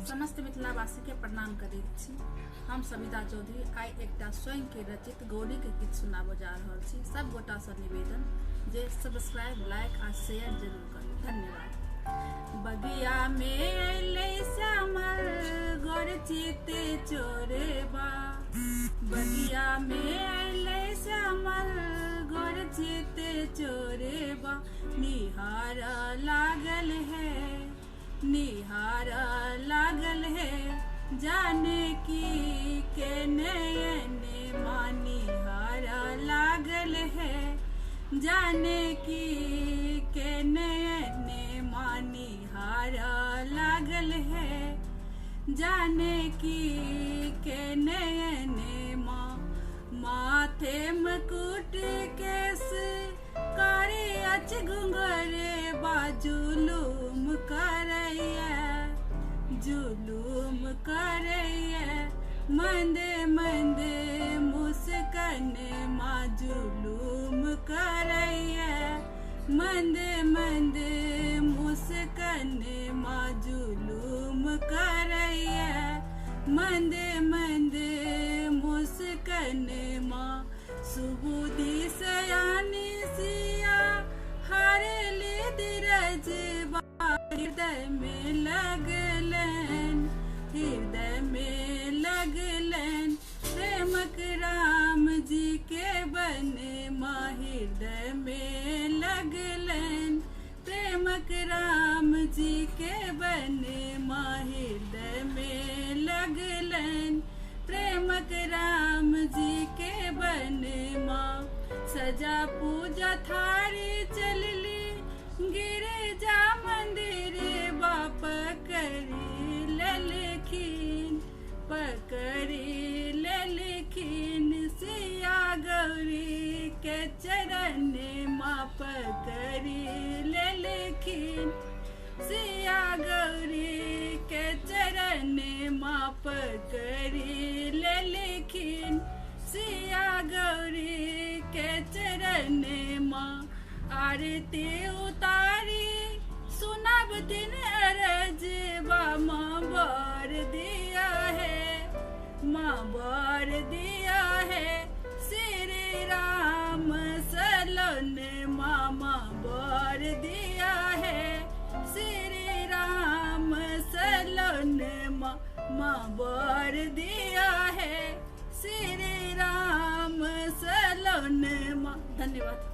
समस्त मिथिलावासी के प्रणाम करैत छी। हम सविता चौधरी आई एकटा स्वयं के रचित गौरी के गीत सुनाबो जा रहल छी। सब गोटा से निवेदन जे सब्सक्राइब, लाइक आ शेयर जरूर करू। धन्यवाद। बगिया में अइले श्यामल गोर चिते चोरेबा, बगिया में अइले श्यामल गोर चिते चोरेबा, निहार लागल है, निहार लागल है, जाने की के नयने मानी हार लागल है, जाने की के नयने मानी हार लागल है, जाने की के नयने माथे मुकुट केस कारी अच घुंघरे बाजुलूम करैया, जुलूम करैया, मंदे मंदे मुस्कन माँ जुलूम करैया, मंदे मंदे मुस्कन माँ जुलूम करैया, मंदे मंदे मुस्कन माँ सुबुद्धि सयानी सिया हारेली धीरज हृदय में लगलन, हृदय में लगलन, प्रेमक राम जी के बने माँ हृदय में लगलन, प्रेमक राम जी के बने माँ हृदय में लगलन, प्रेमक राम जी के बने माँ। सजा पूजा थारी चलली गिरिजा मंदिर बाप करी ललखीन, पकड़ी ललखीन, सिया गौरी के चरण माँ पकड़ी ललखीन, सिया गौरी के चरण माँ पकड़ी ललखीन, सिया गौरी के चरण माँ। आरती उतारी सुनब दिन अरज माँ बर दिया है, माँ बर दिया है, श्री राम सलोन मामा बर दिया है, श्री राम सलोन माँ बर दिया है, श्री राम सलोन माँ। धन्यवाद।